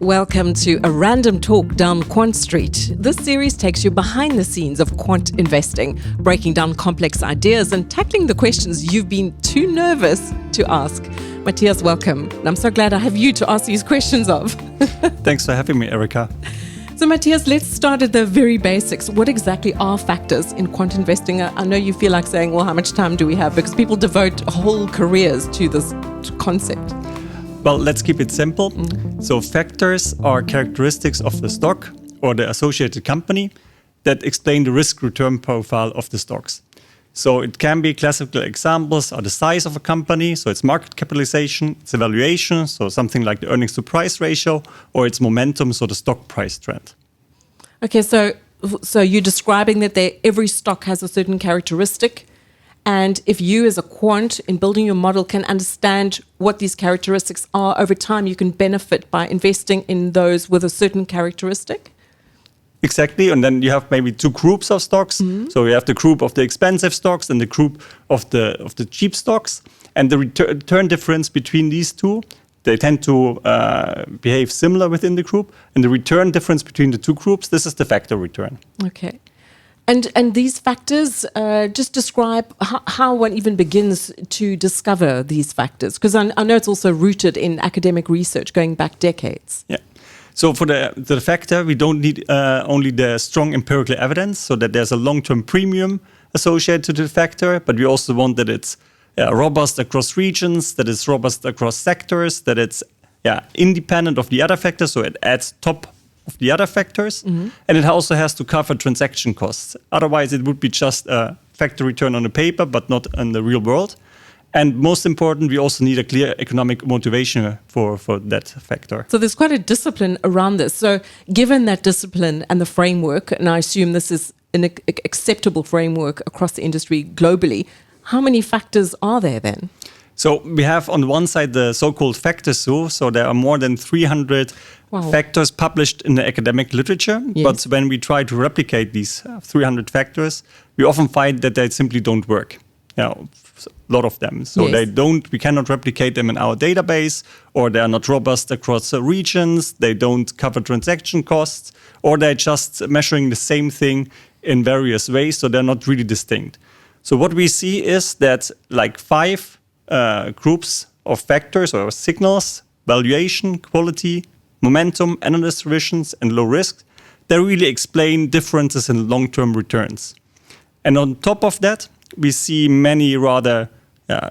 Welcome to a random talk down Quant Street. This series takes you behind the scenes of quant investing, breaking down complex ideas and tackling the questions you've been too nervous to ask. Matthias, welcome. And I'm so glad I have you to ask these questions of. Thanks for having me, Erica. So Matthias, let's start at the very basics. What exactly are factors in quant investing? I know you feel like saying, well, how much time do we have? Because people devote whole careers to this concept. Well, let's keep it simple. So factors are characteristics of the stock or the associated company that explain the risk-return profile of the stocks. So it can be classical examples are the size of a company, so its market capitalization, its evaluation, so something like the earnings to price ratio, or its momentum, so the stock price trend. Okay, so you're describing that every stock has a certain characteristic. And if you as a quant in building your model can understand what these characteristics are over time, you can benefit by investing in those with a certain characteristic? Exactly, and then you have maybe two groups of stocks. Mm-hmm. So you have the group of the expensive stocks and the group of the cheap stocks. And the return difference between these two, they tend to behave similar within the group. And the return difference between the two groups, this is the factor return. Okay. And these factors, just describe how one even begins to discover these factors. Because I know it's also rooted in academic research going back decades. Yeah. So for the factor, we don't need only the strong empirical evidence, so that there's a long-term premium associated to the factor, but we also want that it's robust across regions, that it's robust across sectors, that it's independent of the other factors, so it adds top of the other factors, and it also has to cover transaction costs. Otherwise, it would be just a factor return on the paper, but not in the real world. And most important, we also need a clear economic motivation for that factor. So there's quite a discipline around this. So given that discipline and the framework, and I assume this is an acceptable framework across the industry globally, how many factors are there then? So we have on one side the so-called factor zoo. So there are more than 300 factors published in the academic literature. Yes. But when we try to replicate these 300 factors, we often find that they simply don't work. A lot of them. So we cannot replicate them in our database, or they are not robust across regions, they don't cover transaction costs, or they're just measuring the same thing in various ways, so they're not really distinct. So what we see is that like 5 groups of factors or signals, valuation, quality, momentum, analyst revisions, and low risk, they really explain differences in long-term returns. And on top of that, we see many rather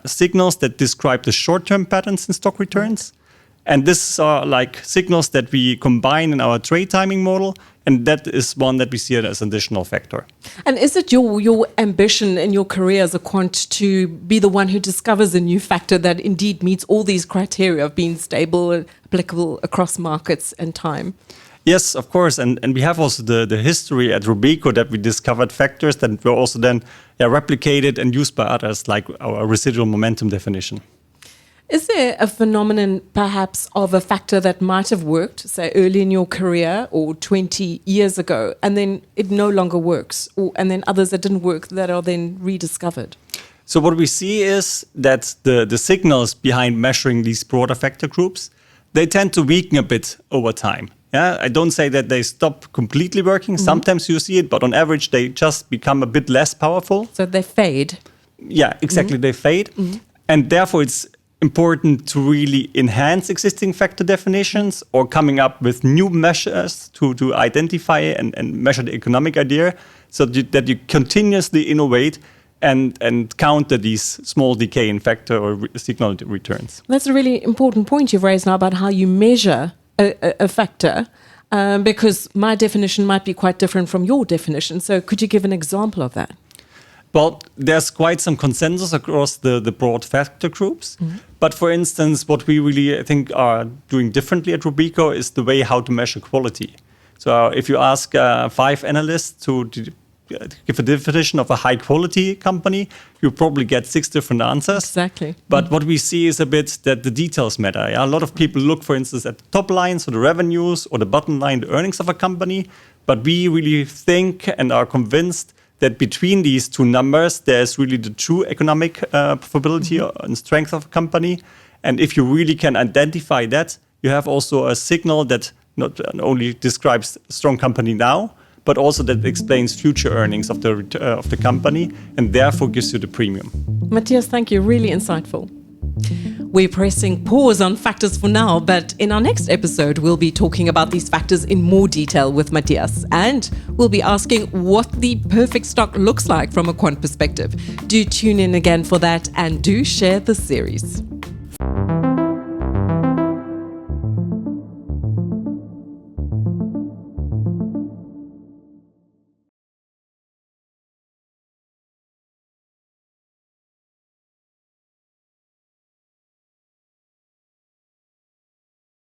signals that describe the short-term patterns in stock returns. And these are like signals that we combine in our trade timing model. And that is one that we see as an additional factor. And is it your ambition in your career as a quant to be the one who discovers a new factor that indeed meets all these criteria of being stable and applicable across markets and time? Yes, of course. And we have also the history at Robeco that we discovered factors that were also then replicated and used by others, like our residual momentum definition. Is there a phenomenon perhaps of a factor that might have worked, say, early in your career or 20 years ago, and then it no longer works, and then others that didn't work that are then rediscovered? So what we see is that the signals behind measuring these broader factor groups, they tend to weaken a bit over time. Yeah, I don't say that they stop completely working. Mm-hmm. Sometimes you see it, but on average, they just become a bit less powerful. So they fade. Yeah, exactly. Mm-hmm. They fade. Mm-hmm. And therefore, it's important to really enhance existing factor definitions or coming up with new measures to identify and measure the economic idea so that you continuously innovate and counter these small decay in factor or signal returns. That's a really important point you've raised now about how you measure a factor, because my definition might be quite different from your definition. So could you give an example of that? Well, there's quite some consensus across the broad factor groups. Mm-hmm. But for instance, what we really, I think, are doing differently at Robeco is the way how to measure quality. So if you ask 5 analysts to give a definition of a high quality company, you probably get 6 different answers. Exactly. But what we see is a bit that the details matter. Yeah? A lot of people look, for instance, at the top line, so the revenues, or the bottom line, the earnings of a company. But we really think and are convinced that between these two numbers, there's really the true economic profitability and strength of a company. And if you really can identify that, you have also a signal that not only describes a strong company now, but also that explains future earnings of the company and therefore gives you the premium. Matthias, thank you. Really insightful. We're pressing pause on factors for now, but in our next episode, we'll be talking about these factors in more detail with Matthias, and we'll be asking what the perfect stock looks like from a quant perspective. Do tune in again for that and do share the series.